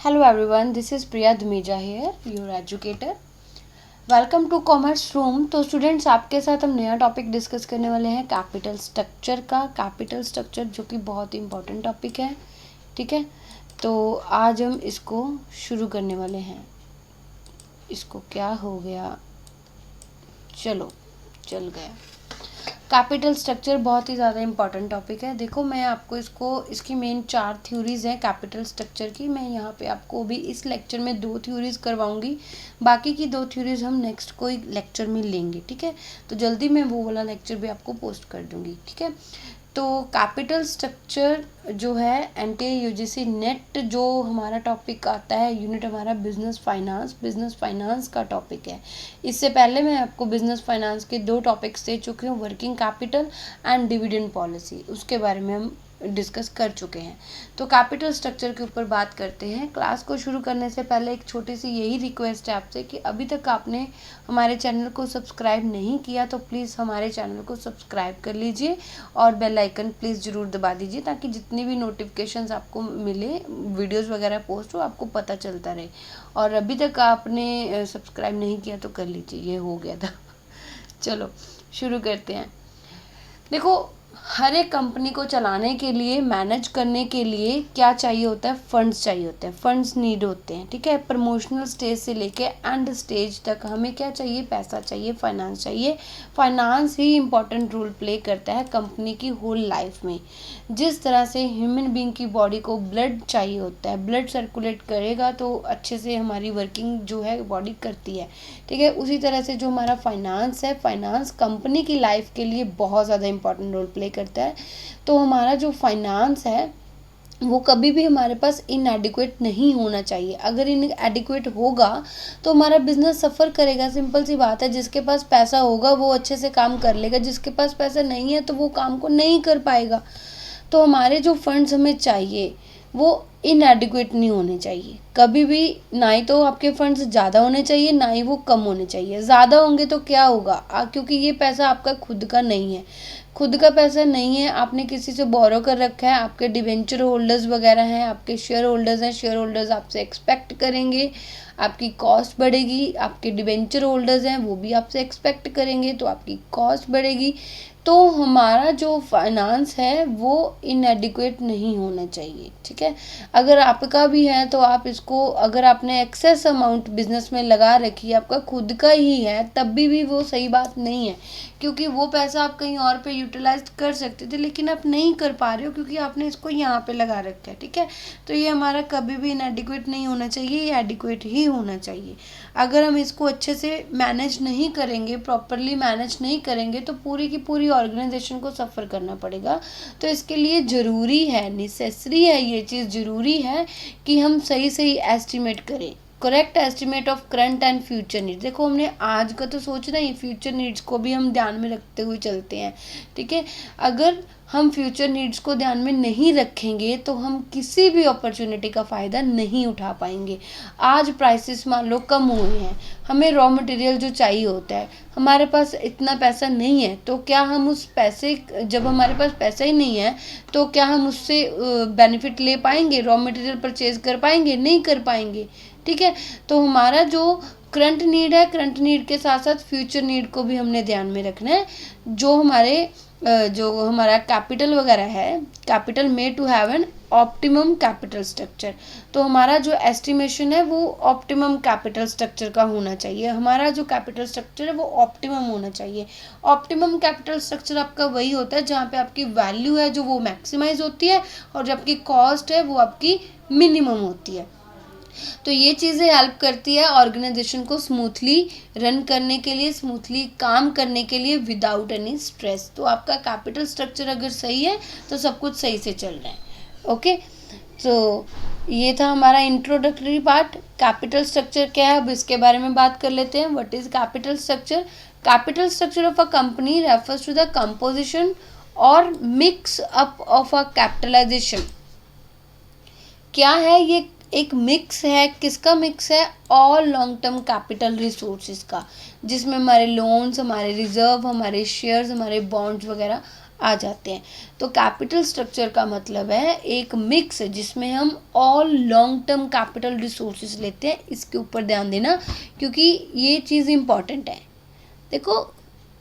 Hello everyone, this is Priya Dhumeja here, your educator. Welcome to commerce room. तो students, आपके साथ हम नया टॉपिक डिस्कस करने वाले हैं कैपिटल स्ट्रक्चर का। कैपिटल स्ट्रक्चर जो कि बहुत ही इम्पोर्टेंट टॉपिक है, ठीक है। तो आज हम इसको शुरू करने वाले हैं। इसको क्या हो गया, चलो चल गया। कैपिटल स्ट्रक्चर बहुत ही ज़्यादा इंपॉर्टेंट टॉपिक है। देखो, मैं आपको इसकी मेन 4 थ्योरीज हैं कैपिटल स्ट्रक्चर की। मैं यहाँ पे आपको भी इस लेक्चर में 2 थ्योरीज करवाऊंगी, बाकी की 2 थ्योरीज हम नेक्स्ट कोई लेक्चर में लेंगे, ठीक है। तो जल्दी मैं वो वाला लेक्चर भी आपको पोस्ट कर दूंगी, ठीक है। तो कैपिटल स्ट्रक्चर जो है एनटीए यूजीसी नेट जो हमारा टॉपिक आता है, यूनिट हमारा बिजनेस फाइनेंस का टॉपिक है। इससे पहले मैं आपको बिजनेस फाइनेंस के 2 टॉपिक्स दे चुकी हूँ, working capital and dividend policy. उसके बारे में हम डिस्कस कर चुके हैं। तो कैपिटल स्ट्रक्चर के ऊपर बात करते हैं। क्लास को शुरू करने से पहले एक छोटी सी यही रिक्वेस्ट है आपसे कि अभी तक आपने हमारे चैनल को सब्सक्राइब नहीं किया तो प्लीज़ हमारे चैनल को सब्सक्राइब कर लीजिए और बेल आइकन प्लीज़ ज़रूर दबा दीजिए, ताकि जितनी भी नोटिफिकेशंस आपको मिले, वीडियोस वगैरह पोस्ट हो, आपको पता चलता रहे। और अभी तक आपने सब्सक्राइब नहीं किया तो कर लीजिए, ये हो गया था। चलो शुरू करते हैं। देखो, हर एक कंपनी को चलाने के लिए, मैनेज करने के लिए क्या चाहिए होता है? फंड्स चाहिए होते हैं, फंड्स नीड होते हैं, ठीक है। प्रमोशनल स्टेज से लेके एंड स्टेज तक हमें क्या चाहिए? पैसा चाहिए, फाइनेंस चाहिए। फाइनेंस ही इम्पॉर्टेंट रोल प्ले करता है कंपनी की होल लाइफ में। जिस तरह से ह्यूमन बींग की बॉडी को ब्लड चाहिए होता है, ब्लड सर्कुलेट करेगा तो अच्छे से हमारी वर्किंग जो है बॉडी करती है, ठीक है। उसी तरह से जो हमारा फाइनेंस है, फाइनेंस कंपनी की लाइफ के लिए बहुत ज़्यादा इंपॉर्टेंट रोल प्ले करता है। तो हमारा जो फाइनेंस है वो कभी भी हमारे पास इनएडिक्वेट नहीं होना चाहिए। अगर इनएडिक्वेट होगा तो हमारा बिजनेस सफ़र करेगा। सिंपल सी बात है, जिसके पास पैसा होगा वो अच्छे से काम कर लेगा, जिसके पास पैसा नहीं है तो वो काम को नहीं कर पाएगा। तो हमारे जो फंड्स हमें चाहिए वो इनएडिक्वेट नहीं होने चाहिए कभी भी। ना ही तो आपके फंड्स ज़्यादा होने चाहिए, ना ही वो कम होने चाहिए। ज़्यादा होंगे तो क्या होगा, क्योंकि ये पैसा आपका खुद का नहीं है, खुद का पैसा नहीं है, आपने किसी से बोरो कर रखा है। आपके डिवेंचर होल्डर्स वगैरह हैं, आपके शेयर होल्डर्स हैं, शेयर होल्डर्स आपसे एक्सपेक्ट करेंगे, आपकी कॉस्ट बढ़ेगी। आपके डिवेंचर होल्डर्स हैं, वो भी आपसे एक्सपेक्ट करेंगे, तो आपकी कॉस्ट बढ़ेगी। तो हमारा जो फाइनेंस है वो इनएडिक्वेट नहीं होना चाहिए, ठीक है। अगर आपका भी है तो आप इसको, अगर आपने एक्सेस अमाउंट बिजनेस में लगा रखी है, आपका खुद का ही है, तब भी वो सही बात नहीं है, क्योंकि वो पैसा आप कहीं और पे यूटिलाइज कर सकते थे, लेकिन आप नहीं कर पा रहे हो क्योंकि आपने इसको यहाँ पे लगा रखा है, ठीक है। तो ये हमारा कभी भी इनएडिक्वेट नहीं होना चाहिए, ये एडिक्वेट ही होना चाहिए। अगर हम इसको अच्छे से मैनेज नहीं करेंगे, प्रॉपरली मैनेज नहीं करेंगे, तो पूरी की पूरी ऑर्गेनाइजेशन को सफ़र करना पड़ेगा। तो इसके लिए ज़रूरी है, नेसेसरी है, ये चीज़ ज़रूरी है कि हम सही सही एस्टिमेट करें, correct estimate of current and future needs. देखो, हमने आज का तो सोचना ही, फ्यूचर नीड्स को भी हम ध्यान में रखते हुए चलते हैं, ठीक है। अगर हम फ्यूचर नीड्स को ध्यान में नहीं रखेंगे तो हम किसी भी अपॉर्चुनिटी का फ़ायदा नहीं उठा पाएंगे। आज प्राइसेस मान लो कम हुए हैं, हमें रॉ मटेरियल जो चाहिए होता है, हमारे पास इतना पैसा नहीं है, तो क्या हम उस पैसे, जब हमारे पास पैसा ही नहीं है तो क्या हम उससे बेनिफिट ले पाएंगे, रॉ मटेरियल परचेज कर पाएंगे? नहीं कर पाएंगे, ठीक है। तो हमारा जो करंट नीड है, करंट नीड के साथ साथ फ्यूचर नीड को भी हमने ध्यान में रखना है। जो हमारा कैपिटल वगैरह है, कैपिटल में to have an optimum capital structure. तो हमारा जो एस्टिमेशन है वो ऑप्टिमम कैपिटल स्ट्रक्चर का होना चाहिए। हमारा जो कैपिटल स्ट्रक्चर है वो ऑप्टिमम होना चाहिए। ऑप्टिमम कैपिटल स्ट्रक्चर आपका वही होता है जहाँ पे आपकी वैल्यू है जो वो मैक्सिमाइज होती है, और जो आपकी कॉस्ट है वो आपकी मिनिमम होती है। तो ये चीज़ें हेल्प करती है ऑर्गेनाइजेशन को स्मूथली रन करने के लिए, स्मूथली काम करने के लिए, विदाउट एनी स्ट्रेस। तो आपका कैपिटल स्ट्रक्चर अगर सही है तो सब कुछ सही से चल रहा है, ओके। तो ये था हमारा इंट्रोडक्टरी पार्ट। कैपिटल स्ट्रक्चर क्या है, अब इसके बारे में बात कर लेते हैं। What is capital structure? Capital structure of a company refers to the composition और mix up of a capitalization. क्या है ये? एक मिक्स है। किसका मिक्स है? All long term capital resources का, जिसमें हमारे लोन्स, हमारे रिजर्व, हमारे शेयर्स, हमारे बॉन्ड्स वगैरह आ जाते हैं। तो कैपिटल स्ट्रक्चर का मतलब है एक मिक्स जिसमें हम all long term capital resources लेते हैं। इसके ऊपर ध्यान देना क्योंकि ये चीज़ इम्पॉर्टेंट है। देखो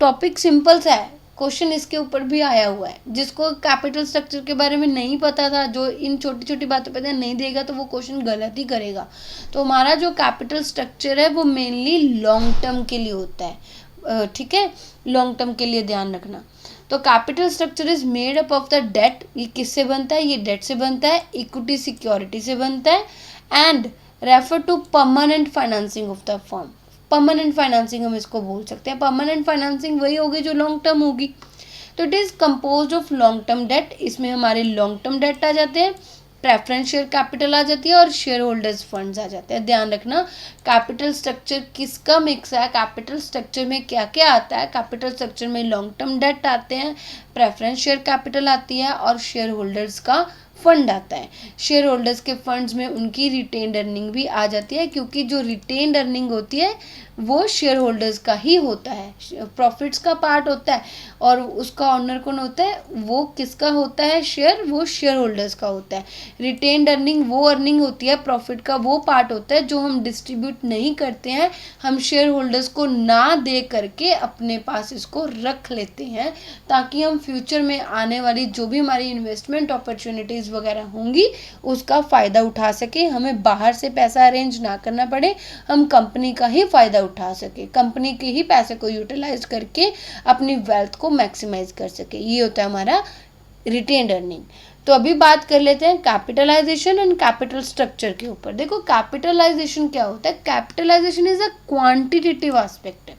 टॉपिक सिंपल सा है, क्वेश्चन इसके ऊपर भी आया हुआ है। जिसको कैपिटल स्ट्रक्चर के बारे में नहीं पता था, जो इन छोटी छोटी बातों पर ध्यान नहीं देगा तो वो क्वेश्चन गलत ही करेगा। तो हमारा जो कैपिटल स्ट्रक्चर है वो मेनली लॉन्ग टर्म के लिए होता है, ठीक है, लॉन्ग टर्म के लिए ध्यान रखना। तो capital structure is made up of the debt. ये किससे बनता है? ये डेट से बनता है, इक्विटी सिक्योरिटी से बनता है, and refer to permanent financing of the firm. Permanent financing हम इसको बोल सकते हैं। परमानेंट फाइनेंसिंग वही होगी जो लॉन्ग टर्म होगी। तो it is composed of long term debt. इसमें हमारे लॉन्ग टर्म डेट आ जाते हैं, प्रेफरेंस शेयर कैपिटल आ जाती है और शेयर होल्डर्स फंड्स आ जाते हैं। ध्यान रखना कैपिटल स्ट्रक्चर किसका मिक्स है, कैपिटल स्ट्रक्चर में क्या क्या आता है। कैपिटल स्ट्रक्चर में लॉन्ग टर्म डेट आते हैं, प्रेफरेंस शेयर कैपिटल आती है और शेयर होल्डर्स का फंड आता है। शेयर होल्डर्स के फंड्स में उनकी रिटेन्ड अर्निंग भी आ जाती है, क्योंकि जो रिटेन्ड अर्निंग होती है वो शेयर होल्डर्स का ही होता है, प्रॉफिट्स का पार्ट होता है। और उसका ऑनर कौन होता है? वो किसका होता है शेयर? वो शेयर होल्डर्स का होता है। रिटेन्ड अर्निंग वो अर्निंग होती है, प्रॉफिट का वो पार्ट होता है जो हम डिस्ट्रीब्यूट नहीं करते हैं, हम शेयर होल्डर्स को ना दे करके अपने पास इसको रख लेते हैं, ताकि हम फ्यूचर में आने वाली जो भी हमारी इन्वेस्टमेंट अपॉर्चुनिटीज़ वगैरह होंगी उसका फ़ायदा उठा सके। हमें बाहर से पैसा अरेंज ना करना पड़े, हम कंपनी का ही फ़ायदा उठा सके, कंपनी के ही पैसे को यूटिलाइज करके अपनी वेल्थ को मैक्सिमाइज कर सके। ये होता है हमारा रिटेन्ड अर्निंग। तो अभी बात कर लेते हैं कैपिटलाइजेशन एंड कैपिटल स्ट्रक्चर के ऊपर। देखो कैपिटलाइजेशन क्या होता है? Capitalization is a quantitative aspect.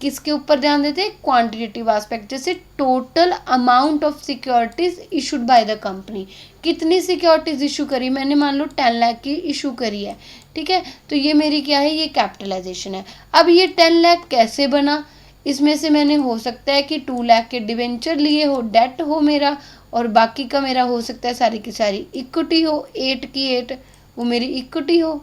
किसके ऊपर ध्यान देते हैं? Quantitative aspect. जैसे total amount of securities issued by the company. कितनी सिक्योरिटीज इशू करी मैंने? मान लो 10 लाख की इशू करी है, ठीक है, तो ये मेरी क्या है? ये कैपिटलाइजेशन है। अब ये 10 लाख कैसे बना? इसमें से मैंने हो सकता है कि 2 लाख के डिवेंचर लिए हो, डेट हो मेरा, और बाकी का मेरा हो सकता है सारी की सारी इक्विटी हो, 8 की 8 वो मेरी इक्विटी हो।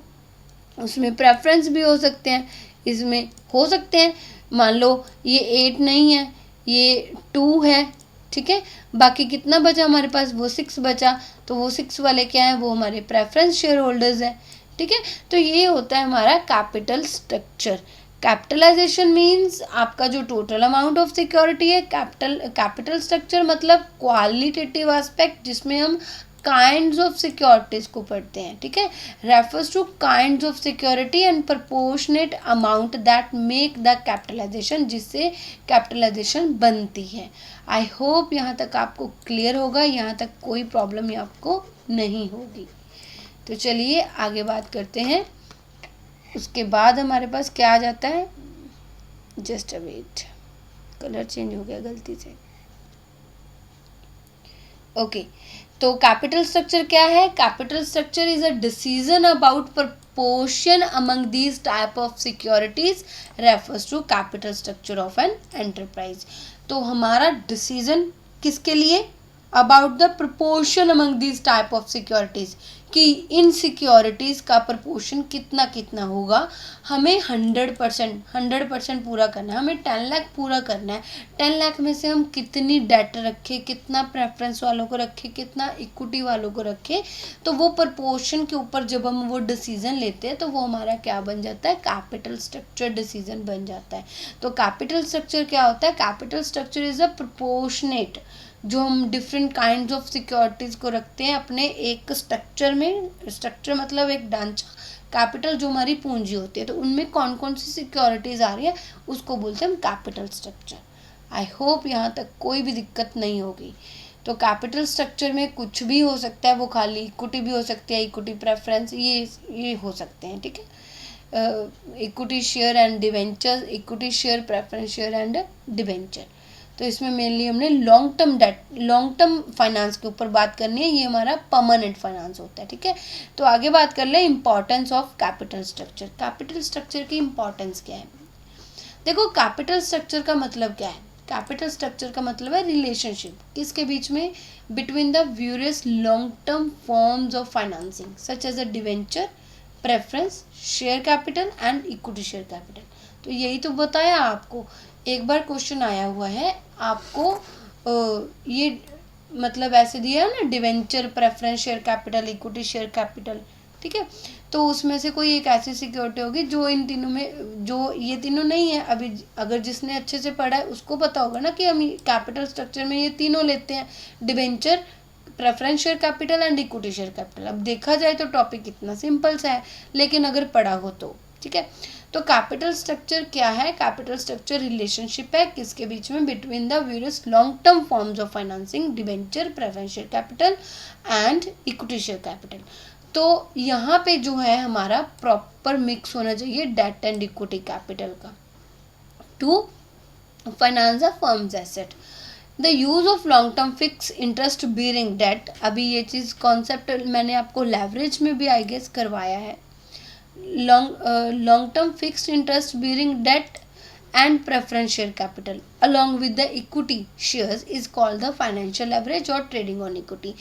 उसमें प्रेफरेंस भी हो सकते हैं, इसमें हो सकते हैं। मान लो ये 8 नहीं है, ये 2 है, ठीक है, बाकी कितना बचा हमारे पास? वो 6 बचा। तो वो 6 वाले क्या है? वो हमारे प्रेफरेंस शेयर होल्डर्स हैं, ठीक है। तो ये होता है हमारा कैपिटल स्ट्रक्चर। कैपिटलाइजेशन मीन्स आपका जो टोटल अमाउंट ऑफ सिक्योरिटी है। कैपिटल स्ट्रक्चर मतलब क्वालिटेटिव एस्पेक्ट, जिसमें हम काइंड्स ऑफ सिक्योरिटीज को पढ़ते हैं, ठीक है। Refers to kinds of security and proportionate amount that make the capitalization, जिससे कैपिटलाइजेशन बनती है। आई होप यहाँ तक आपको क्लियर होगा, यहाँ तक कोई प्रॉब्लम आपको नहीं होगी। तो चलिए आगे बात करते हैं। उसके बाद हमारे पास क्या आ जाता है? Just a wait, colour change हो गया गलती से। ओके, तो कैपिटल स्ट्रक्चर क्या है? Capital structure is a decision about proportion among these type of securities refers to capital structure of an enterprise। तो हमारा डिसीजन किसके लिए? About the proportion among these type of securities, कि in securities का proportion कितना कितना होगा। हमें 100% पूरा करना है, हमें 10 लाख पूरा करना है। 10 लाख में से हम कितनी डेट रखें, कितना प्रेफरेंस वालों को रखें, कितना इक्विटी वालों को रखें, तो वो प्रपोर्शन के ऊपर जब हम वो डिसीजन लेते हैं तो वो हमारा क्या बन जाता है? कैपिटल स्ट्रक्चर डिसीजन बन जाता है। तो कैपिटल स्ट्रक्चर क्या होता है? Capital structure is a proportionate, जो हम डिफरेंट काइंड्स ऑफ सिक्योरिटीज़ को रखते हैं अपने एक स्ट्रक्चर में। स्ट्रक्चर मतलब एक ढांचा, कैपिटल जो हमारी पूंजी होती है, तो उनमें कौन कौन सी सिक्योरिटीज़ आ रही है उसको बोलते हैं हम कैपिटल स्ट्रक्चर। आई होप यहाँ तक कोई भी दिक्कत नहीं होगी। तो कैपिटल स्ट्रक्चर में कुछ भी हो सकता है, वो खाली इक्विटी भी हो सकती है, इक्विटी प्रेफरेंस ये हो सकते हैं, ठीक है। Equity share and debenture, equity share, preference share and debenture. तो इसमें मेनली हमने long term debt, long term finance के ऊपर बात करनी है। ये हमारा परमानेंट फाइनेंस होता है, ठीक है। तो आगे बात कर ले importance of capital structure. Capital structure की इंपॉर्टेंस क्या है? देखो कैपिटल स्ट्रक्चर का मतलब क्या है? कैपिटल स्ट्रक्चर का मतलब है रिलेशनशिप किसके बीच में? Between the various long term forms of financing such as a debenture, preference share capital and equity share capital. तो यही तो बताया आपको, एक बार क्वेश्चन आया हुआ है आपको ये मतलब ऐसे दिया है ना, debenture, preference share capital, equity share capital, ठीक है। तो उसमें से कोई एक ऐसी सिक्योरिटी होगी जो इन तीनों में, जो ये तीनों नहीं है। अभी अगर जिसने अच्छे से पढ़ा है उसको पता होगा ना कि हम कैपिटल स्ट्रक्चर में ये तीनों लेते हैं, debenture, preference share capital and equity share capital. अब देखा जाए तो टॉपिक इतना सिंपल सा है, लेकिन अगर पढ़ा हो तो ठीक है। तो कैपिटल स्ट्रक्चर क्या है? कैपिटल स्ट्रक्चर रिलेशनशिप है किसके बीच में? Between the various long term forms of financing, debenture, preference share capital and equity share capital. तो यहाँ पे जो है हमारा प्रॉपर मिक्स होना चाहिए डेट एंड इक्विटी कैपिटल का to finance a firm's asset. The use of long term fix interest bearing debt, अभी ये चीज़ कॉन्सेप्ट मैंने आपको लेवरेज में भी आई गेस करवाया है। Long term fixed interest bearing debt and preference share capital along with the equity shares is called the financial leverage और trading on equity।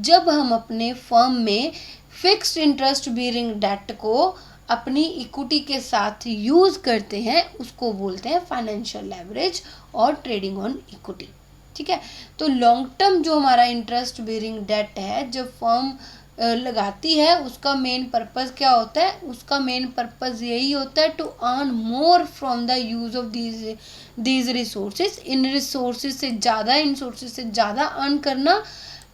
जब हम अपने फर्म में फिक्स्ड इंटरेस्ट बेयरिंग डेट को अपनी इक्विटी के साथ यूज करते हैं उसको बोलते हैं फाइनेंशियल लेवरेज और ट्रेडिंग ऑन इक्विटी, ठीक है। तो लॉन्ग टर्म जो हमारा इंटरेस्ट बेयरिंग डेट है जब फर्म लगाती है उसका मेन पर्पस क्या होता है? उसका मेन पर्पस यही होता है to earn more from the use of these resources, इन रिसोर्सेज से ज़्यादा, इन सोर्सेज से ज़्यादा अर्न करना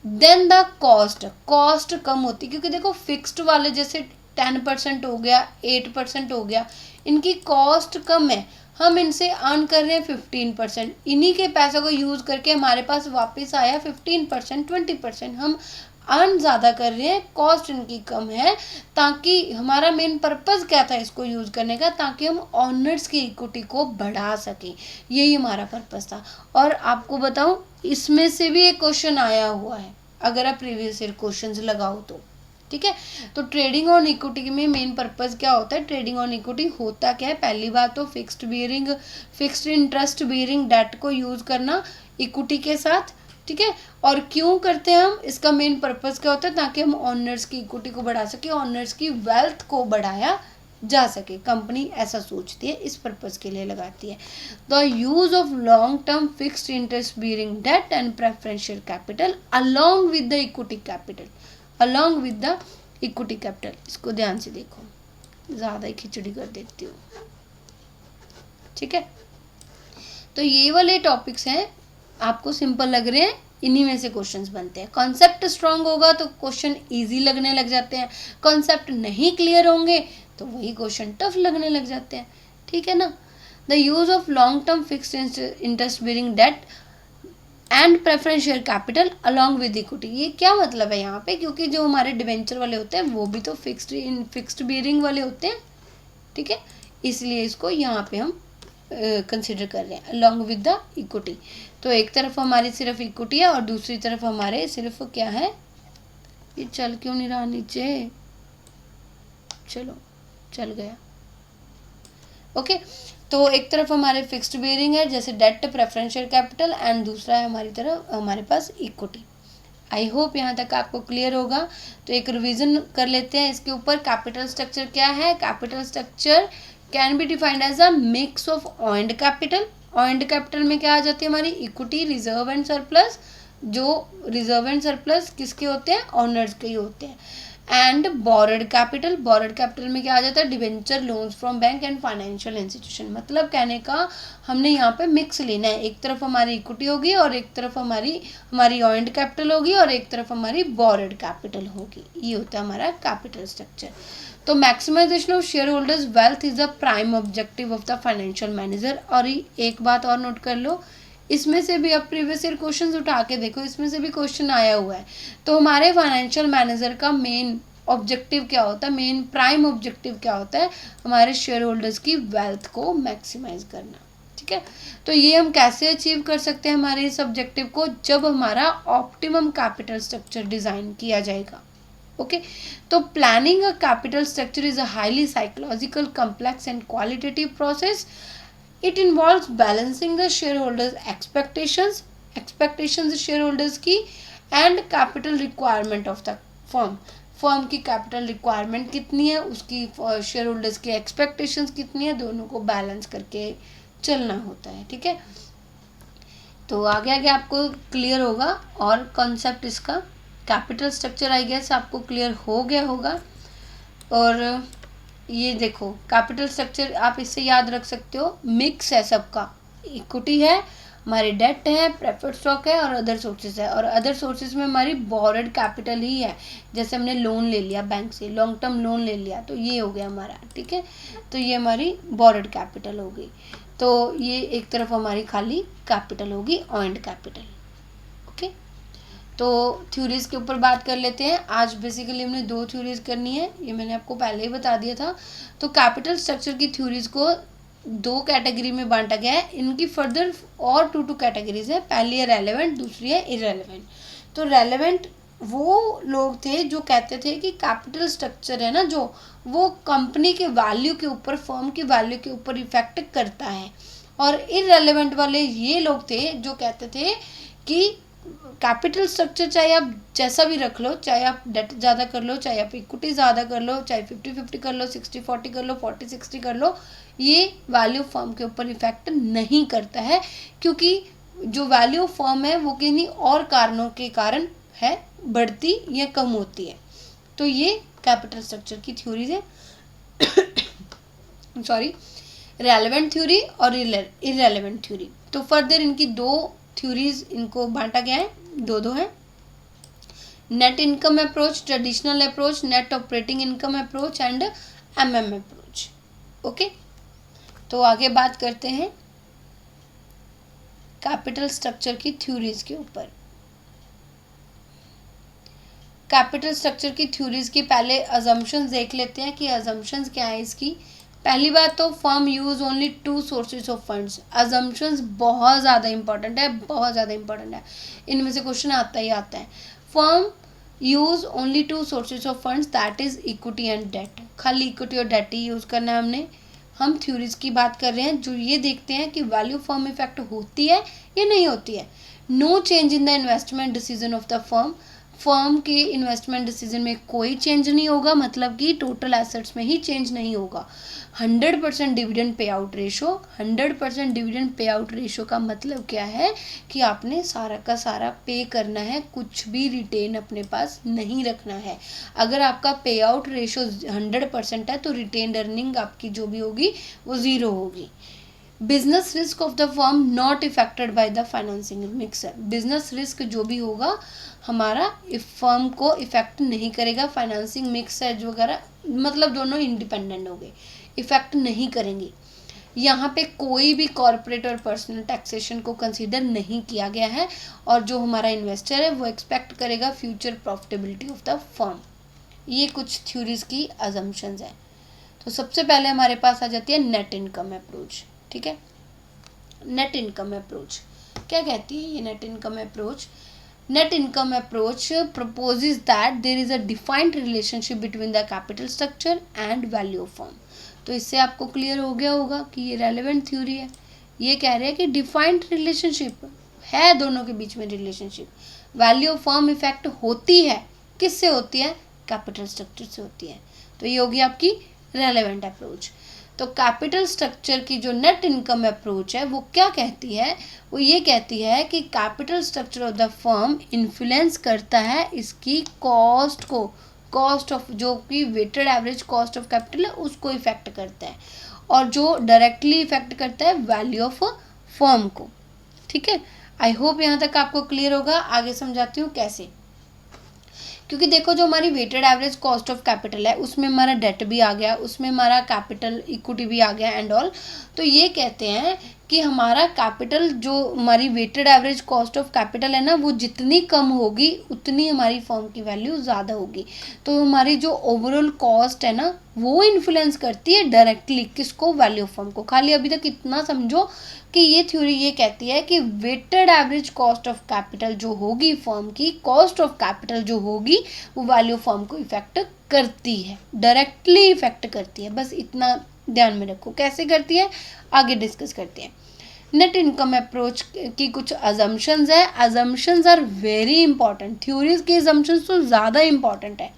देन द कॉस्ट कम होती है। क्योंकि देखो फिक्स्ड वाले जैसे 10% हो गया, 8% हो गया, इनकी कॉस्ट कम है, हम इनसे अर्न कर रहे हैं 15%, इन्हीं के पैसों को यूज़ करके हमारे पास वापस आया 15%, 20%, हम अर्न ज़्यादा कर रहे हैं, कॉस्ट इनकी कम है। ताकि हमारा मेन पर्पस क्या था इसको यूज़ करने का? ताकि हम ऑनर्स की इक्विटी को बढ़ा सकें, यही हमारा पर्पस था। और आपको बताऊं इसमें से भी एक क्वेश्चन आया हुआ है अगर आप प्रीवियस ईयर क्वेश्चंस लगाओ तो, ठीक है। तो ट्रेडिंग ऑन इक्विटी में मेन पर्पस क्या होता है? ट्रेडिंग ऑन इक्विटी होता क्या है? पहली बात तो फिक्स्ड इंटरेस्ट बेयरिंग डेट को यूज़ करना इक्विटी के साथ, ठीक है। और क्यों करते हैं हम? इसका मेन पर्पस क्या होता है? ताकि हम ऑनर्स की इक्विटी को बढ़ा सके, ऑनर्स की वेल्थ को बढ़ाया जा सके। कंपनी ऐसा सोचती है, इस पर्पस के लिए लगाती है। The use of long term fixed interest bearing debt and preference share capital along with the equity capital, along with the equity capital. इसको ध्यान से देखो, ज़्यादा ही खिचड़ी कर देती हूँ, ठीक है। तो ये वाले टॉपिक्स हैं, आपको सिंपल लग रहे हैं, इन्हीं में से क्वेश्चंस बनते हैं। कॉन्सेप्ट स्ट्रांग होगा तो क्वेश्चन इजी लगने लग जाते हैं, कॉन्सेप्ट नहीं क्लियर होंगे तो वही क्वेश्चन टफ लगने लग जाते हैं, ठीक है ना। The use of long term fixed interest bearing debt and preference share capital along with equity, ये क्या मतलब है यहाँ पे? क्योंकि जो हमारे डिवेंचर वाले होते हैं वो भी तो फिक्स्ड बेयरिंग वाले होते हैं, ठीक है, इसलिए इसको यहाँ पे हम कंसिडर कर रहे हैं अलॉन्ग विद द इक्विटी। तो एक तरफ हमारी सिर्फ इक्विटी है और दूसरी तरफ हमारे सिर्फ क्या है? ये चल क्यों नहीं रहा नीचे? चलो चल गया, ओके। तो एक तरफ हमारे फिक्स्ड बेयरिंग है जैसे debt, preference share capital, and दूसरा है हमारी तरफ हमारे पास इक्विटी। आई होप यहाँ तक आपको क्लियर होगा। तो एक रिवीजन कर लेते हैं इसके ऊपर। कैपिटल स्ट्रक्चर क्या है? Capital structure can be defined as a mix of earned capital. Earned capital में क्या आ जाती है हमारी? Equity, reserve and surplus. जो रिजर्व एंड सरप्लस किसके होते हैं? ऑनर्स के ही होते हैं। And borrowed capital, borrowed capital में क्या आ जाता है? Debenture, loans from bank and financial institution. मतलब कहने का हमने यहाँ पे मिक्स लेना है, एक तरफ हमारी इक्विटी होगी और एक तरफ हमारी अर्न्ड कैपिटल होगी और एक तरफ हमारी बोरड कैपिटल होगी। ये होता है हमारा कैपिटल स्ट्रक्चर। तो maximization of share holders wealth is the prime objective of the financial manager. और एक बात और नोट कर लो, इसमें से भी अब प्रीवियस ईयर क्वेश्चंस उठा के देखो, इसमें से भी क्वेश्चन आया हुआ है। तो हमारे फाइनेंशियल मैनेजर का मेन ऑब्जेक्टिव क्या होता है? मेन प्राइम ऑब्जेक्टिव क्या होता है? हमारे शेयर होल्डर्स की वेल्थ को मैक्सिमाइज करना, ठीक है। तो ये हम कैसे अचीव कर सकते हैं हमारे इस ऑब्जेक्टिव को? जब हमारा ऑप्टिमम कैपिटल स्ट्रक्चर डिजाइन किया जाएगा, ओके। तो planning a capital structure is a highly psychological, complex and qualitative process. It involves balancing the shareholders' expectations shareholders की and capital requirement of the firm। Firm की capital requirement कितनी है, उसकी share holders की expectations कितनी है, दोनों को बैलेंस करके चलना होता है, ठीक है। तो आगे आगे आपको क्लियर होगा और कॉन्सेप्ट इसका कैपिटल स्ट्रक्चर आई गेस आपको क्लियर हो गया होगा। और ये देखो कैपिटल स्ट्रक्चर आप इससे याद रख सकते हो, मिक्स है सबका, इक्विटी है, हमारी डेट है, प्रेफर्ड स्टॉक है और अदर सोर्सेज है। और अदर सोर्सेज में हमारी बोरेड कैपिटल ही है, जैसे हमने लोन ले लिया बैंक से, लॉन्ग टर्म लोन ले लिया, तो ये हो गया हमारा, ठीक है। तो ये हमारी बोरेड कैपिटल हो गई। तो ये एक तरफ हमारी खाली कैपिटल होगी, अर्न्ड कैपिटल। ओके, तो थ्योरीज के ऊपर बात कर लेते हैं। आज बेसिकली हमने 2 थ्योरीज करनी है, ये मैंने आपको पहले ही बता दिया था। तो कैपिटल स्ट्रक्चर की थ्योरीज को 2 कैटेगरी में बांटा गया है। इनकी फर्दर और 2 कैटेगरीज है, पहली है रेलेवेंट, दूसरी है इरेलेवेंट। तो रेलेवेंट वो लोग थे जो कहते थे कि कैपिटल स्ट्रक्चर है ना जो, वो कंपनी के वैल्यू के ऊपर, फर्म की वैल्यू के ऊपर इफेक्ट करता है। और इरेलेवेंट वाले ये लोग थे जो कहते थे कि कैपिटल स्ट्रक्चर चाहे आप जैसा भी रख लो, चाहे आप डेट ज़्यादा कर लो, चाहे आप इक्विटी ज़्यादा कर लो, चाहे 50-50 कर लो, 60-40 कर लो, 40-60 कर लो, ये वैल्यू फर्म के ऊपर इफेक्ट नहीं करता है, क्योंकि जो वैल्यू फर्म है वो किन्हीं और कारणों के कारण है बढ़ती या कम होती है। तो ये कैपिटल स्ट्रक्चर की थ्योरीज है सॉरी, रेलेवेंट थ्योरी और इररेलेवेंट थ्योरी। तो फर्दर इनकी 2 थ्योरीज इनको बांटा गया है, 2 है। Net income approach, traditional approach, net operating income approach and MM approach. Okay, तो आगे बात करते हैं कैपिटल स्ट्रक्चर की थ्योरीज के ऊपर। कैपिटल स्ट्रक्चर की थ्योरीज की पहले अजम्पशंस देख लेते हैं कि अजम्पशंस क्या है इसकी। पहली बात तो firm use only 2 sources of funds. Assumptions बहुत ज़्यादा इंपॉर्टेंट है, बहुत ज़्यादा इंपॉर्टेंट है, इनमें से क्वेश्चन आता ही आता है। Firm use only 2 sources of funds, that is equity and debt. खाली इक्विटी और डेट ही यूज़ करना है हमने। हम थ्योरीज की बात कर रहे हैं जो ये देखते हैं कि वैल्यू फर्म इफेक्ट होती है या नहीं होती है। No change in the investment decision of the firm. Firm के इन्वेस्टमेंट डिसीजन में कोई चेंज नहीं होगा, मतलब कि टोटल एसेट्स में ही चेंज नहीं होगा। 100% dividend pay out ratio. 100% dividend pay out ratio का मतलब क्या है कि आपने सारा का सारा पे करना है, कुछ भी रिटेन अपने पास नहीं रखना है। अगर आपका पे आउट रेशो 100% है तो रिटेन अर्निंग आपकी जो भी होगी वो 0 होगी। Business risk of the firm not affected by the financing mix. Business risk जो भी होगा हमारा इस फर्म को इफेक्ट नहीं करेगा। फाइनेंसिंग मिक्स है वगैरह, मतलब दोनों इंडिपेंडेंट हो गए, इफेक्ट नहीं करेंगे। यहाँ पे कोई भी कॉर्पोरेट और पर्सनल टैक्सेशन को कंसीडर नहीं किया गया है, और जो हमारा इन्वेस्टर है वो एक्सपेक्ट करेगा future profitability of the firm. ये कुछ थ्योरीज की अजम्पशंस है। तो सबसे पहले हमारे पास आ जाती है नेट इनकम अप्रोच। ठीक है, नेट इनकम अप्रोच क्या कहती है ये net income approach? Net income approach proposes that there is a defined relationship between the capital structure and value of firm। तो इससे आपको क्लियर हो गया होगा कि ये रेलेवेंट थ्योरी है। ये कह रहे हैं कि डिफाइंड रिलेशनशिप है, दोनों के बीच में relationship. Value of firm effect होती है, किससे होती है? कैपिटल स्ट्रक्चर से होती है। तो ये होगी आपकी रेलेवेंट अप्रोच। तो कैपिटल स्ट्रक्चर की जो नेट इनकम अप्रोच है वो क्या कहती है? वो ये कहती है कि capital structure of the firm influence करता है इसकी कॉस्ट को, कॉस्ट ऑफ जो कि weighted average cost of capital है उसको इफेक्ट करता है, और जो डायरेक्टली इफेक्ट करता है वैल्यू ऑफ फर्म को। ठीक है, आई होप यहाँ तक आपको क्लियर होगा। आगे समझाती हूँ कैसे। क्योंकि देखो जो हमारी weighted average cost of capital है उसमें हमारा डेट भी आ गया, उसमें हमारा कैपिटल इक्विटी भी आ गया एंड ऑल। तो ये कहते हैं कि हमारा कैपिटल, जो हमारी weighted average cost of capital है ना, वो जितनी कम होगी उतनी हमारी फर्म की वैल्यू ज़्यादा होगी। तो हमारी जो ओवरऑल कॉस्ट है ना वो इन्फ्लुएंस करती है डायरेक्टली किसको? वैल्यू ऑफ फर्म को। खाली अभी तक इतना समझो कि ये थ्योरी ये कहती है कि weighted average cost of capital जो होगी फर्म की, कॉस्ट ऑफ कैपिटल जो होगी वो वैल्यू ऑफ फर्म को इफेक्ट करती है, डायरेक्टली इफेक्ट करती है। बस इतना ध्यान में रखो। कैसे करती है आगे डिस्कस करते हैं। नेट इनकम अप्रोच की कुछ अजम्पशंस है। Assumptions are very important. Theories की अजम्पशंस तो ज़्यादा इंपॉर्टेंट है।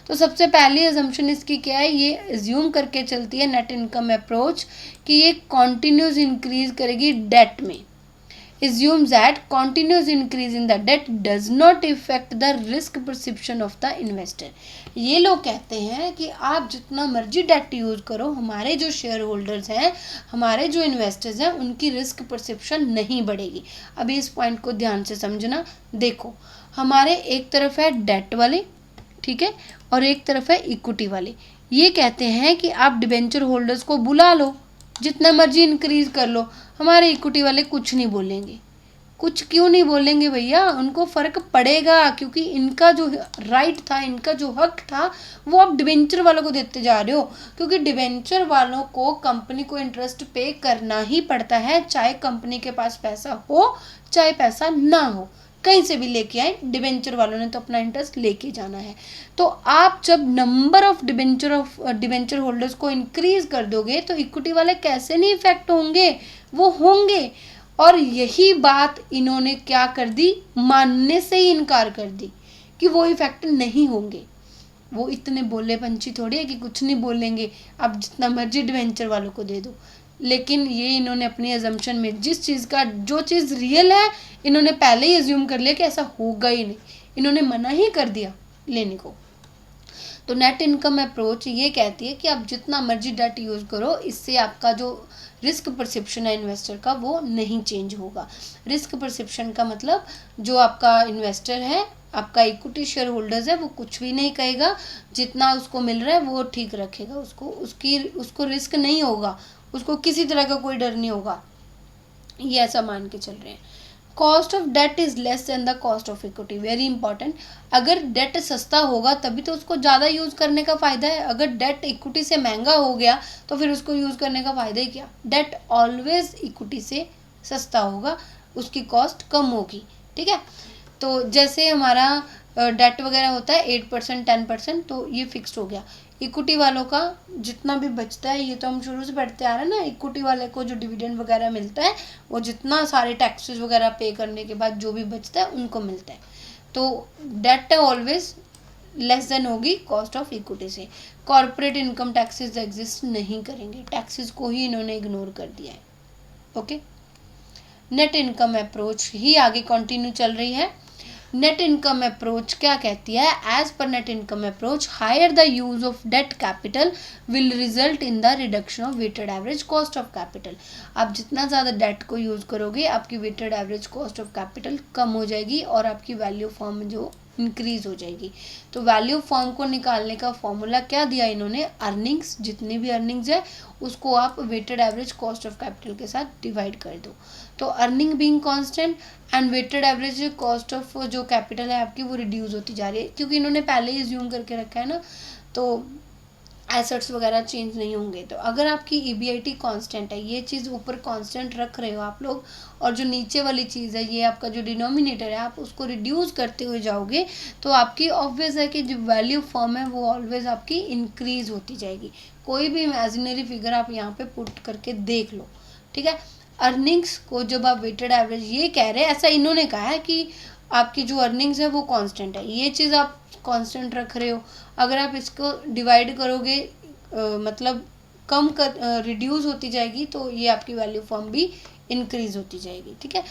तो सबसे पहली अजम्पशन इसकी क्या है? ये एज्यूम करके चलती है नेट इनकम अप्रोच कि ये कॉन्टिन्यूस इंक्रीज करेगी डेट में। assumes that continuous increase in the debt does not affect the risk perception of the investor. ये लोग कहते हैं कि आप जितना मर्जी डेट यूज करो, हमारे जो शेयर होल्डर्स हैं, हमारे जो इन्वेस्टर्स हैं, उनकी रिस्क परसेप्शन नहीं बढ़ेगी। अभी इस पॉइंट को ध्यान से समझना। देखो, हमारे एक तरफ है डेट वाले, ठीक है, और एक तरफ है इक्विटी वाले। ये कहते हैं कि आप डिबेंचर होल्डर्स को बुला लो, जितना मर्जी इंक्रीज कर लो, हमारे इक्विटी वाले कुछ नहीं बोलेंगे। कुछ क्यों नहीं बोलेंगे भैया? उनको फ़र्क पड़ेगा, क्योंकि इनका जो राइट था, इनका जो हक था, वो आप डिबेंचर वालों को देते जा रहे हो। क्योंकि डिबेंचर वालों को कंपनी को इंटरेस्ट पे करना ही पड़ता है, चाहे कंपनी के पास पैसा हो चाहे पैसा ना हो, कहीं से भी लेके आए, डिबेंचर वालों ने तो अपना इंटरेस्ट लेके जाना है। तो आप जब नंबर ऑफ डिबेंचर होल्डर्स को इंक्रीज कर दोगे तो इक्विटी वाले कैसे नहीं इफेक्ट होंगे? वो होंगे। और यही बात इन्होंने क्या कर दी? मानने से ही इनकार कर दी कि वो इफेक्ट नहीं होंगे। वो इतने बोले पंछी थोड़ी है कि कुछ नहीं बोलेंगे, आप जितना मर्जी डिबेंचर वालों को दे दो। लेकिन ये इन्होंने अपनी अजम्पशन में जिस चीज़ का, जो चीज़ रियल है, इन्होंने पहले ही अज्यूम कर लिया कि ऐसा होगा ही नहीं, इन्होंने मना ही कर दिया लेने को। तो नेट इनकम अप्रोच ये कहती है कि आप जितना मर्जी डेट यूज़ करो, इससे आपका जो रिस्क परसेप्शन है इन्वेस्टर का, वो नहीं चेंज होगा। रिस्क परसेप्शन का मतलब जो आपका इन्वेस्टर है, आपका इक्विटी शेयर होल्डर्स है, वो कुछ भी नहीं कहेगा, जितना उसको मिल रहा है वो ठीक रखेगा, उसको रिस्क नहीं होगा, उसको किसी तरह का कोई डर नहीं होगा, ये ऐसा मान के चल रहे हैं। Cost of debt is less than the cost of equity, very important. अगर डेट सस्ता होगा तभी तो उसको ज़्यादा यूज़ करने का फ़ायदा है। अगर डेट इक्विटी से महंगा हो गया तो फिर उसको यूज़ करने का फ़ायदा ही क्या? डेट ऑलवेज इक्विटी से सस्ता होगा, उसकी कॉस्ट कम होगी, ठीक है। तो जैसे हमारा डेट वगैरह होता है 8% 10%, तो ये फिक्स्ड हो गया। इक्विटी वालों का जितना भी बचता है, ये तो हम शुरू से पढ़ते आ रहे हैं ना, इक्विटी वाले को जो डिविडेंड वगैरह मिलता है, वो जितना सारे टैक्सेस वगैरह पे करने के बाद जो भी बचता है उनको मिलता है। तो डेट ऑलवेज लेस देन होगी कॉस्ट ऑफ इक्विटी से। कॉर्पोरेट इनकम टैक्सेस एग्जिस्ट नहीं करेंगे, टैक्सेस को ही इन्होंने इग्नोर कर दिया है। ओके, नेट इनकम अप्रोच ही आगे कंटिन्यू चल रही है। नेट इनकम अप्रोच क्या कहती है? As per net income approach, higher the use of debt capital will result in the reduction of weighted average cost of capital. आप जितना ज़्यादा डेट को यूज़ करोगे, आपकी weighted average cost of capital कम हो जाएगी और आपकी वैल्यू फॉर्म जो इंक्रीज हो जाएगी। तो वैल्यू फॉर्म को निकालने का फॉर्मूला क्या दिया इन्होंने? अर्निंग्स, जितनी भी अर्निंग्स है उसको आप weighted average cost of capital के साथ डिवाइड कर दो। तो earning being constant and weighted average cost of जो कैपिटल है आपकी, वो रिड्यूस होती जा रही है, क्योंकि इन्होंने पहले ही ज्यूम करके रखा है ना, तो एसेट्स वगैरह चेंज नहीं होंगे। तो अगर आपकी EBIT कांस्टेंट है, ये चीज़ ऊपर कांस्टेंट रख रहे हो आप लोग, और जो नीचे वाली चीज़ है, ये आपका जो डिनोमिनेटर है, आप उसको रिड्यूस करते हुए जाओगे, तो आपकी ऑब्वियस है कि जो वैल्यू फॉर्म है वो ऑलवेज आपकी इंक्रीज होती जाएगी। कोई भी इमेजिनरी फिगर आप यहाँ पे पुट करके देख लो, ठीक है। अर्निंग्स को जब आप वेटेड एवरेज, ये कह रहे हैं, ऐसा इन्होंने कहा है कि आपकी जो अर्निंग्स है वो कांस्टेंट है, ये चीज़ आप कांस्टेंट रख रहे हो। अगर आप इसको डिवाइड करोगे, मतलब कम कर, रिड्यूस होती जाएगी, तो ये आपकी वैल्यू फॉर्म भी इंक्रीज होती जाएगी, ठीक है।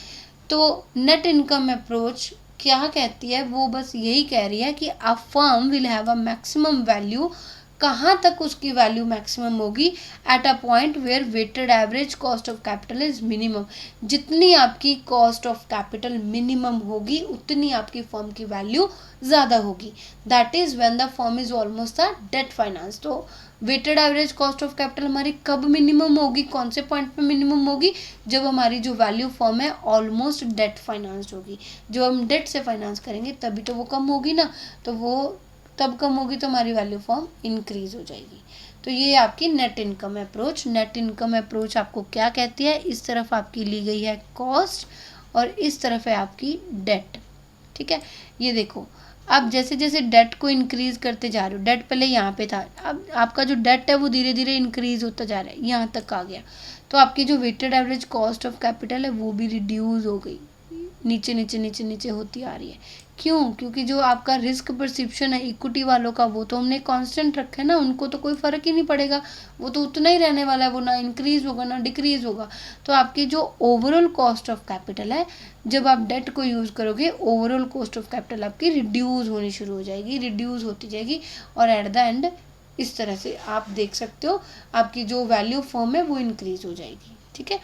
तो नेट इनकम अप्रोच क्या कहती है? वो बस यही कह रही है कि a firm will have a maximum value. कहाँ तक उसकी वैल्यू मैक्सिमम होगी? At a point where weighted average cost of capital is minimum. जितनी आपकी कॉस्ट ऑफ कैपिटल मिनिमम होगी, उतनी आपकी फर्म की वैल्यू ज़्यादा होगी। That is when the firm is almost the debt finance. तो weighted average cost of capital हमारी कब मिनिमम होगी? कौन से पॉइंट पे मिनिमम होगी? जब हमारी जो वैल्यू फर्म है ऑलमोस्ट डेट फाइनेंस्ड होगी। जब हम डेट से फाइनेंस करेंगे तभी तो वो कम होगी ना, तो वो तब कम होगी तो हमारी वैल्यू फॉर्म इंक्रीज हो जाएगी। तो ये आपकी net income approach. Net income approach आपको क्या कहती है? इस तरफ आपकी ली गई है कॉस्ट और इस तरफ है आपकी डेट, ठीक है। ये देखो, अब जैसे जैसे डेट को इंक्रीज करते जा रहे हो, डेट पहले यहाँ पे था, अब आपका जो डेट है वो धीरे धीरे इंक्रीज होता जा रहा है, यहाँ तक आ गया, तो आपकी जो weighted average cost of capital है वो भी रिड्यूस हो गई, नीचे नीचे नीचे नीचे होती आ रही है। क्यों? क्योंकि जो आपका रिस्क परसेप्शन है इक्विटी वालों का वो तो हमने कांस्टेंट रखा है ना, उनको तो कोई फ़र्क ही नहीं पड़ेगा, वो तो उतना ही रहने वाला है, वो ना इंक्रीज़ होगा ना डिक्रीज़ होगा। तो आपकी जो ओवरऑल कॉस्ट ऑफ कैपिटल है, जब आप डेट को यूज़ करोगे ओवरऑल कॉस्ट ऑफ कैपिटल आपकी रिड्यूस होनी शुरू हो जाएगी, रिड्यूस होती जाएगी, और एट द एंड इस तरह से आप देख सकते हो आपकी जो वैल्यू फर्म है वो इंक्रीज़ हो जाएगी। ठीक है,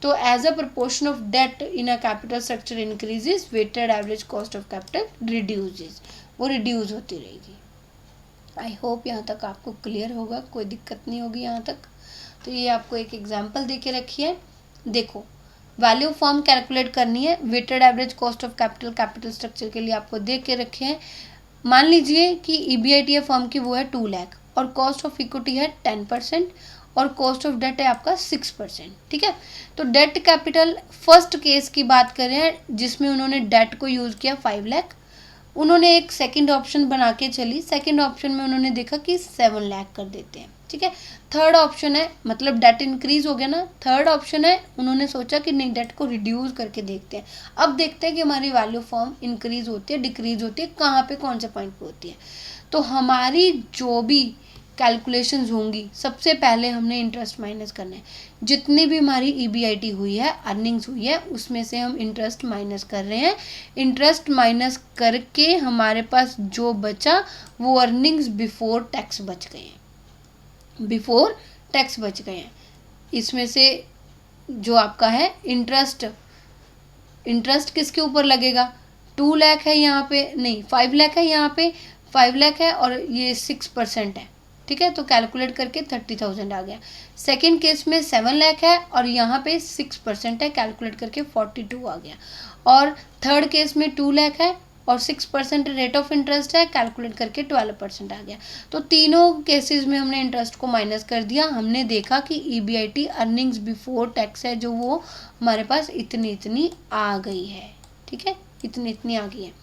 तो as a proportion of debt in a capital structure increases, weighted average cost of capital reduces, वो रिड्यूस होती रहेगी। आई होप यहाँ तक आपको क्लियर होगा, कोई दिक्कत नहीं होगी यहाँ तक। तो ये आपको एक एग्जांपल दे के रखी है, देखो वैल्यू फॉर्म कैलकुलेट करनी है, weighted average cost of capital capital structure के लिए आपको दे के रखे हैं। मान लीजिए कि ईबीआईटी फॉर्म की वो है 2 लाख और कॉस्ट ऑफ इक्विटी है 10% और कॉस्ट ऑफ डेट है आपका 6%। ठीक है, तो डेट कैपिटल फर्स्ट केस की बात कर रहे हैं जिसमें उन्होंने डेट को यूज़ किया 5 लाख, उन्होंने एक सेकंड ऑप्शन बना के चली, सेकंड ऑप्शन में उन्होंने देखा कि 7 लाख कर देते हैं। ठीक है, थर्ड ऑप्शन है, मतलब डेट इंक्रीज हो गया ना, थर्ड ऑप्शन है उन्होंने सोचा कि नहीं डेट को रिड्यूस करके देखते हैं, अब देखते हैं कि हमारी वैल्यू फॉर्म इंक्रीज होती है डिक्रीज होती है, कहाँ पे कौन से पॉइंट पे होती है। तो हमारी जो भी कैलकुलेशंस होंगी सबसे पहले हमने इंटरेस्ट माइनस करना है, जितनी भी हमारी ईबीआईटी हुई है अर्निंग्स हुई है उसमें से हम इंटरेस्ट माइनस कर रहे हैं, इंटरेस्ट माइनस करके हमारे पास जो बचा वो अर्निंग्स बिफोर टैक्स बच गए हैं, बिफोर टैक्स बच गए हैं। इसमें से जो आपका है इंटरेस्ट, इंटरेस्ट किसके ऊपर लगेगा, 2 लाख है यहाँ पे, नहीं 5 लाख है यहाँ पे, 5 लाख है और ये 6% है। ठीक है, तो कैलकुलेट करके 30,000 आ गया। सेकेंड केस में 7 लाख है और यहाँ पे 6% है, कैलकुलेट करके 42 आ गया। और थर्ड केस में 2 लाख है और 6% रेट ऑफ इंटरेस्ट है, कैलकुलेट करके 12% आ गया। तो तीनों केसेस में हमने इंटरेस्ट को माइनस कर दिया, हमने देखा कि ईबीआईटी अर्निंग्स बिफोर टैक्स है जो वो हमारे पास इतनी इतनी आ गई है। ठीक है, इतनी इतनी आ गई है।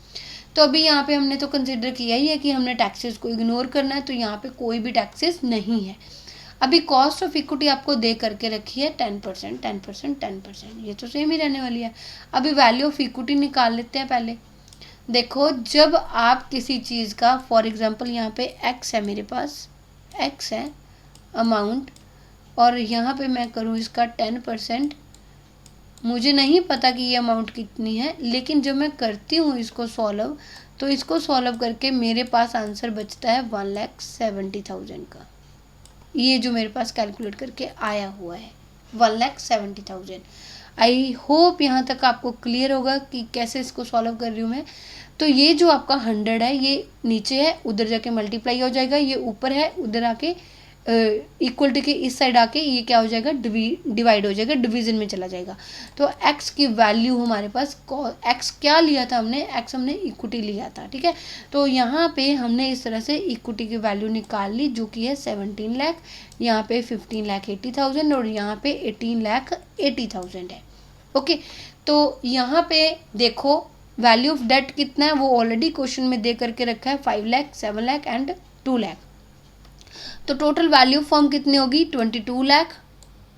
तो अभी यहाँ पे हमने तो कंसिडर किया ही है कि हमने टैक्सेस को इग्नोर करना है, तो यहाँ पे कोई भी टैक्सेस नहीं है। अभी कॉस्ट ऑफ इक्विटी आपको दे करके रखी है 10%, 10%, 10%, ये तो सेम ही रहने वाली है। अभी वैल्यू ऑफ इक्विटी निकाल लेते हैं पहले। देखो जब आप किसी चीज़ का, फॉर एग्जांपल यहाँ पे एक्स है, मेरे पास एक्स है अमाउंट, और यहाँ पे मैं करूँ इसका 10%, मुझे नहीं पता कि ये अमाउंट कितनी है, लेकिन जब मैं करती हूँ इसको सॉल्व, तो इसको सॉल्व करके मेरे पास आंसर बचता है 1,70,000 का। ये जो मेरे पास कैलकुलेट करके आया हुआ है 1,70,000। आई होप यहाँ तक आपको क्लियर होगा कि कैसे इसको सॉल्व कर रही हूँ मैं। तो ये जो आपका 100 है ये नीचे है, उधर जाके मल्टीप्लाई हो जाएगा, ये ऊपर है उधर आके इक्वल टू के इस साइड आके ये क्या हो जाएगा, डिवाइड हो जाएगा, डिवीजन में चला जाएगा। तो x की वैल्यू हमारे पास, x क्या लिया था हमने, x हमने इक्विटी लिया था। ठीक है, तो यहाँ पे हमने इस तरह से इक्विटी की वैल्यू निकाल ली जो कि है 17 लाख, यहाँ पे 15,80,000 और यहाँ पे 18,80,000 है। ओके, तो यहाँ पे देखो वैल्यू ऑफ डेट कितना है, वो ऑलरेडी क्वेश्चन में दे करके रखा है 5 लाख, 7 लाख एंड 2 लाख। तो टोटल वैल्यू फॉर्म कितनी होगी 22 लाख,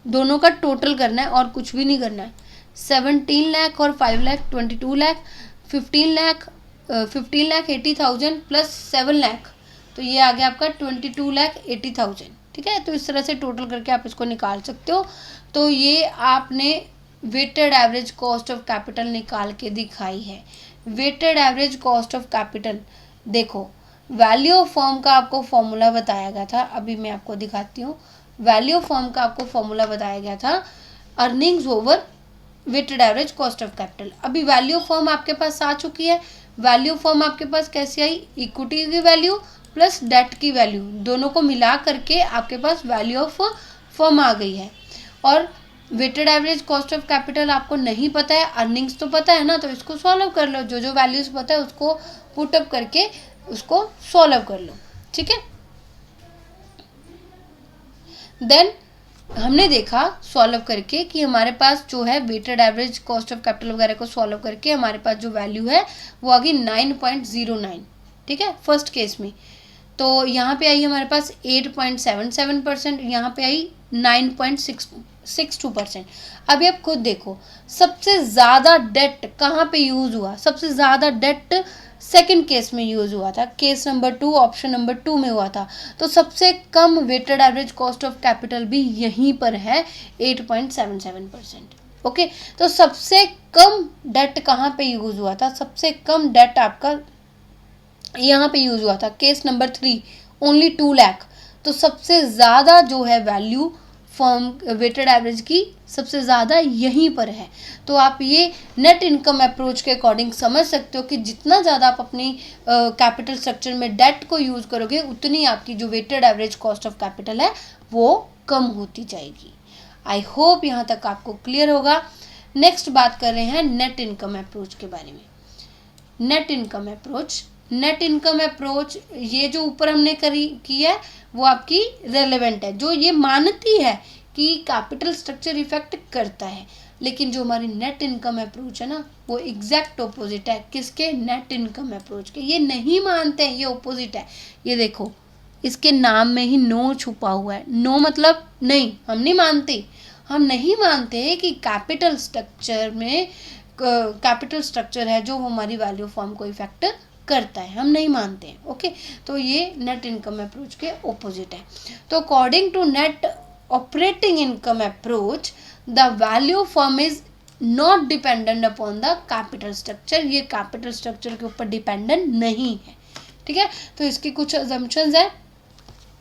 दोनों का टोटल करना है और कुछ भी नहीं करना है। 17 लाख और 5 लाख 22 लाख, 15,80,000 प्लस 7 लाख, तो ये आ गया आपका 22,80,000। ठीक है, तो इस तरह से टोटल करके आप इसको निकाल सकते हो। तो ये आपने weighted average cost of capital निकाल के दिखाई है। Weighted average cost of capital, देखो वैल्यू ऑफ फॉर्म का आपको फॉर्मूला बताया गया था, अभी मैं आपको दिखाती हूँ। वैल्यू ऑफ फॉर्म का आपको फॉर्मूला बताया गया था earnings over weighted average cost of capital. अभी वैल्यू ऑफ फॉर्म आपके पास आ चुकी है। वैल्यू ऑफ फॉर्म आपके पास कैसे आई, इक्विटी की वैल्यू प्लस डेट की वैल्यू, दोनों को मिला करके आपके पास वैल्यू ऑफ फॉर्म आ गई है। और weighted average cost of capital आपको नहीं पता है, अर्निंग्स तो पता है ना, तो इसको सॉल्व कर लो, जो जो वैल्यूज पता है उसको पुटअप करके उसको सॉल्व कर लो। ठीक है, देन हमने देखा सॉल्व करके कि हमारे पास जो है weighted average cost of capital वगैरह को सॉल्व करके हमारे पास जो वैल्यू है वो आ गई 9.09। ठीक है, फर्स्ट केस में तो यहाँ पे आई हमारे पास 8.77%, यहाँ पे आई 9.62%। अभी आप खुद देखो सबसे ज़्यादा डेट कहाँ पे यूज़ हुआ, सबसे ज़्यादा डेट सेकंड केस में यूज हुआ था, केस नंबर 2 ऑप्शन नंबर 2 में हुआ था। तो सबसे कम weighted average cost of capital भी यहीं पर है 8.77%। ओके, तो सबसे कम डेट कहाँ पे यूज हुआ था? सबसे कम डेट आपका यहाँ पे यूज हुआ था, केस नंबर 3 ओनली 2 लाख। तो सबसे ज़्यादा जो है वैल्यू फॉर्म वेटेड एवरेज की सबसे ज़्यादा यहीं पर है। तो आप ये नेट इनकम अप्रोच के अकॉर्डिंग समझ सकते हो कि जितना ज़्यादा आप अपनी कैपिटल स्ट्रक्चर में डेट को यूज़ करोगे उतनी आपकी जो weighted average cost of capital है वो कम होती जाएगी। आई होप यहाँ तक आपको क्लियर होगा। नेक्स्ट बात कर रहे हैं नेट इनकम अप्रोच के बारे में। Net income approach, net income approach ये जो ऊपर हमने की है वो आपकी रेलेवेंट है, जो ये मानती है कि कैपिटल स्ट्रक्चर इफेक्ट करता है। लेकिन जो हमारी नेट इनकम अप्रोच है ना वो एग्जैक्ट ऑपोजिट है। किसके? नेट इनकम अप्रोच के। ये नहीं मानते हैं, ये ऑपोजिट है। ये देखो, इसके नाम में ही नो छुपा हुआ है। नो मतलब नहीं, हम नहीं मानते। हम नहीं मानते कि कैपिटल स्ट्रक्चर में कैपिटल स्ट्रक्चर है जो हमारी वैल्यू फॉर्म को इफेक्ट करता है, हम नहीं मानते हैं। ओके, तो ये नेट इनकम अप्रोच के ऑपोजिट है। तो according to net operating income approach the value firm is not dependent upon the capital structure. ये कैपिटल स्ट्रक्चर के ऊपर डिपेंडेंट नहीं है। ठीक है, तो इसकी कुछ अजम्पशंस है,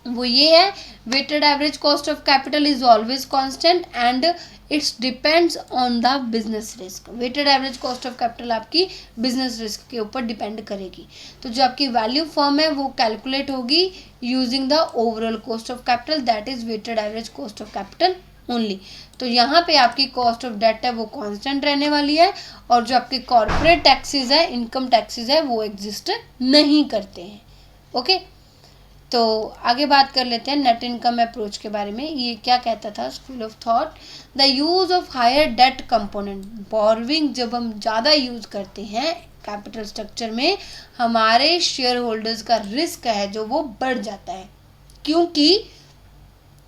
वो ये है weighted average cost of capital is always constant and its depends on the business risk. Weighted average cost of capital आपकी बिजनेस रिस्क के ऊपर डिपेंड करेगी। तो जो आपकी वैल्यू फॉर्म है वो कैलकुलेट होगी using the overall cost of capital, that is weighted average cost of capital only. तो यहाँ पे आपकी कॉस्ट ऑफ डेट है वो कांस्टेंट रहने वाली है, और जो आपके कॉर्पोरेट टैक्सेस है, इनकम टैक्सेस है, वो एग्जिस्ट नहीं करते हैं। ओके, तो आगे बात कर लेते हैं नेट इनकम अप्रोच के बारे में। ये क्या कहता था school of thought? The use of higher debt component, borrowing जब हम ज़्यादा यूज करते हैं कैपिटल स्ट्रक्चर में, हमारे शेयर होल्डर्स का रिस्क है जो वो बढ़ जाता है। क्योंकि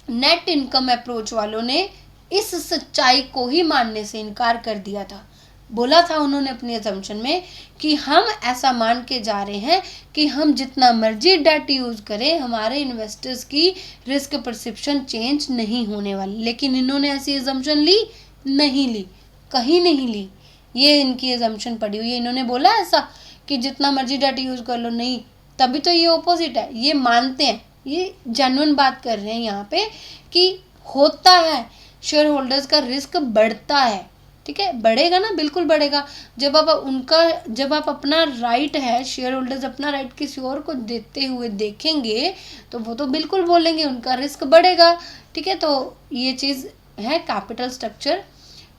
नेट इनकम अप्रोच वालों ने इस सच्चाई को ही मानने से इनकार कर दिया था। बोला था उन्होंने अपनी असम्पशन में कि हम ऐसा मान के जा रहे हैं कि हम जितना मर्जी डेट यूज़ करें हमारे इन्वेस्टर्स की रिस्क परसेप्शन चेंज नहीं होने वाली। लेकिन इन्होंने ऐसी असम्पशन ली नहीं ली, कहीं नहीं ली। ये इनकी असम्पशन पड़ी हुई है। इन्होंने बोला ऐसा कि जितना मर्जी डेट यूज़ कर लो, नहीं, तभी तो ये ऑपोजिट है। ये मानते हैं, ये जेन्युइन बात कर रहे हैं यहाँ पे कि होता है, शेयर होल्डर्स का रिस्क बढ़ता है। ठीक है, बढ़ेगा ना, बिल्कुल बढ़ेगा। जब आप अपना राइट है, शेयर होल्डर्स अपना राइट किसी और को देते हुए देखेंगे तो वो तो बिल्कुल बोलेंगे उनका रिस्क बढ़ेगा। ठीक है, तो ये चीज़ है, कैपिटल स्ट्रक्चर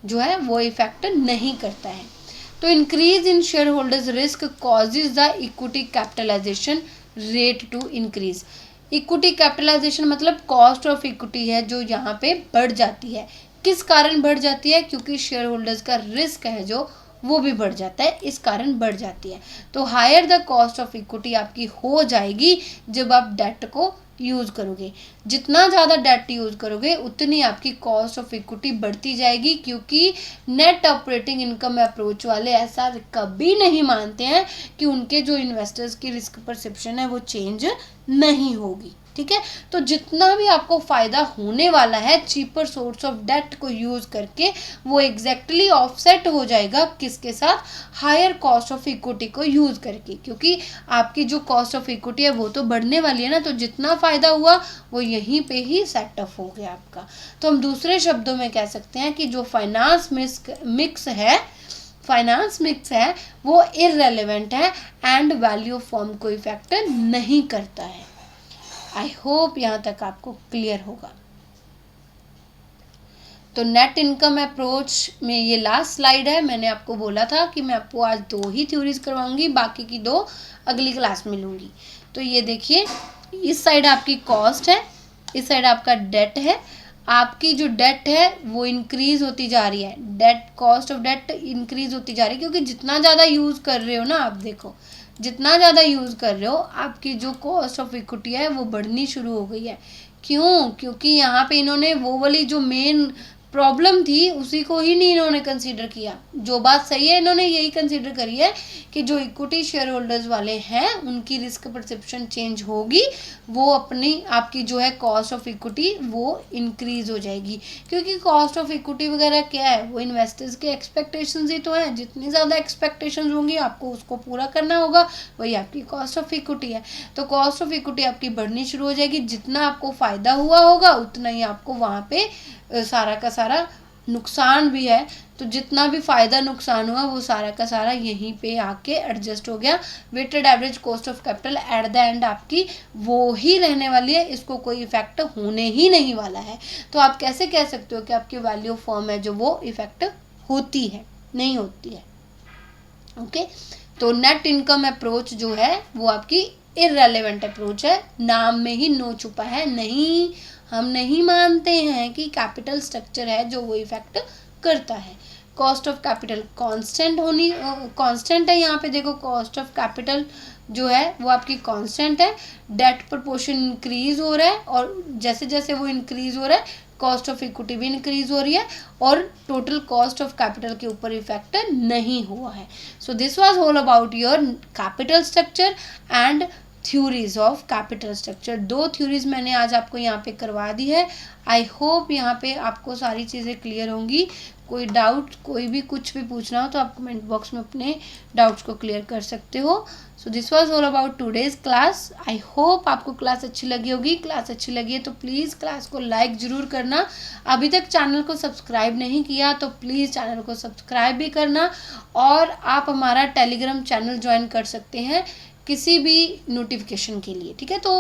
जो है वो इफेक्ट नहीं करता है। तो increase in share holders risk causes the equity capitalization rate to increase. Equity capitalization मतलब कॉस्ट ऑफ इक्विटी है जो यहाँ पे बढ़ जाती है। किस कारण बढ़ जाती है? क्योंकि शेयर होल्डर्स का रिस्क है जो वो भी बढ़ जाता है, इस कारण बढ़ जाती है। तो higher the cost of equity आपकी हो जाएगी जब आप डेट को यूज़ करोगे। जितना ज़्यादा डेट यूज़ करोगे उतनी आपकी कॉस्ट ऑफ इक्विटी बढ़ती जाएगी, क्योंकि नेट ऑपरेटिंग इनकम अप्रोच वाले ऐसा कभी नहीं मानते हैं कि उनके जो इन्वेस्टर्स की रिस्क परसेप्शन है वो चेंज नहीं होगी। ठीक है, तो जितना भी आपको फ़ायदा होने वाला है चीपर सोर्स ऑफ डेट को यूज़ करके, वो एग्जैक्टली ऑफसेट हो जाएगा किसके साथ? हायर कॉस्ट ऑफ इक्विटी को यूज़ करके। क्योंकि आपकी जो कॉस्ट ऑफ इक्विटी है वो तो बढ़ने वाली है ना, तो जितना फ़ायदा हुआ वो यहीं पे ही सेट ऑफ हो गया आपका। तो हम दूसरे शब्दों में कह सकते हैं कि जो फाइनेंस मिक्स है वो इररेलेवेंट है एंड वैल्यू फॉर्म को इफेक्ट नहीं करता है। आई होप यहाँ तक आपको क्लियर होगा। तो नेट इनकम अप्रोच में ये लास्ट स्लाइड है। मैंने आपको बोला था कि मैं आपको आज 2 ही थ्योरीज करवाऊंगी, बाकी की 2 अगली क्लास में लूँगी। तो ये देखिए, इस साइड आपकी कॉस्ट है, इस साइड आपका डेट है। आपकी जो डेट है वो इंक्रीज होती जा रही है, debt cost of debt increase होती जा रही है, क्योंकि जितना ज़्यादा यूज़ कर रहे हो ना, आप देखो जितना ज़्यादा यूज़ कर रहे हो आपकी जो कॉस्ट ऑफ इक्विटी है वो बढ़नी शुरू हो गई है। क्यों? क्योंकि यहाँ पे इन्होंने वो वाली जो मेन प्रॉब्लम थी उसी को ही नहीं इन्होंने कंसीडर किया। जो बात सही है इन्होंने यही कंसीडर करी है कि जो इक्विटी शेयर होल्डर्स वाले हैं उनकी रिस्क परसेप्शन चेंज होगी, वो अपनी आपकी जो है कॉस्ट ऑफ इक्विटी वो इंक्रीज हो जाएगी। क्योंकि कॉस्ट ऑफ इक्विटी वगैरह क्या है, वो इन्वेस्टर्स के एक्सपेक्टेशंस ही तो हैं। जितनी ज़्यादा एक्सपेक्टेशंस होंगी आपको उसको पूरा करना होगा, वही आपकी कॉस्ट ऑफ इक्विटी है। तो कॉस्ट ऑफ इक्विटी आपकी बढ़नी शुरू हो जाएगी। जितना आपको फ़ायदा हुआ होगा उतना ही आपको वहाँ पे सारा का सारा नुकसान भी है। तो जितना भी फ़ायदा नुकसान हुआ वो सारा का सारा यहीं पे आके एडजस्ट हो गया। Weighted average cost of capital at the end आपकी वो ही रहने वाली है, इसको कोई इफेक्ट होने ही नहीं वाला है। तो आप कैसे कह सकते हो कि आपकी वैल्यू ऑफ फर्म है जो वो इफेक्ट होती है? नहीं होती है। ओके, तो नेट इनकम अप्रोच जो है वो आपकी इररेलेवेंट अप्रोच है। नाम में ही नो छुपा है। नहीं, हम नहीं मानते हैं कि कैपिटल स्ट्रक्चर है जो वो इफेक्ट करता है। कॉस्ट ऑफ कैपिटल कांस्टेंट है। यहाँ पे देखो कॉस्ट ऑफ कैपिटल जो है वो आपकी कांस्टेंट है। डेट प्रपोर्शन इंक्रीज हो रहा है और जैसे जैसे वो इंक्रीज हो रहा है कॉस्ट ऑफ इक्विटी भी इंक्रीज हो रही है और टोटल कॉस्ट ऑफ कैपिटल के ऊपर इफेक्ट नहीं हुआ है। So this was all about your capital structure and theories of capital structure. 2 theories मैंने आज आपको यहाँ पे करवा दी है। आई होप यहाँ पे आपको सारी चीज़ें क्लियर होंगी। कोई डाउट, कोई भी कुछ भी पूछना हो तो आप कमेंट बॉक्स में अपने डाउट्स को क्लियर कर सकते हो। So this was all about today's class. I hope आपको क्लास अच्छी लगी होगी। क्लास अच्छी लगी है तो प्लीज़ क्लास को लाइक ज़रूर करना। अभी तक चैनल को सब्सक्राइब नहीं किया तो प्लीज़ चैनल को सब्सक्राइब भी करना। और आप हमारा टेलीग्राम चैनल ज्वाइन कर सकते हैं किसी भी नोटिफिकेशन के लिए, ठीक है। तो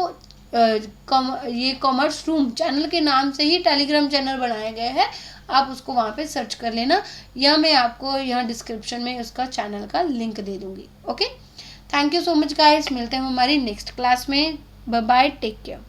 ये कॉमर्स रूम चैनल के नाम से ही टेलीग्राम चैनल बनाया गया है, आप उसको वहाँ पे सर्च कर लेना या मैं आपको यहाँ डिस्क्रिप्शन में उसका चैनल का लिंक दे दूँगी। Okay, thank you so much guys. मिलते हैं हमारी नेक्स्ट क्लास में। Bye bye, take care.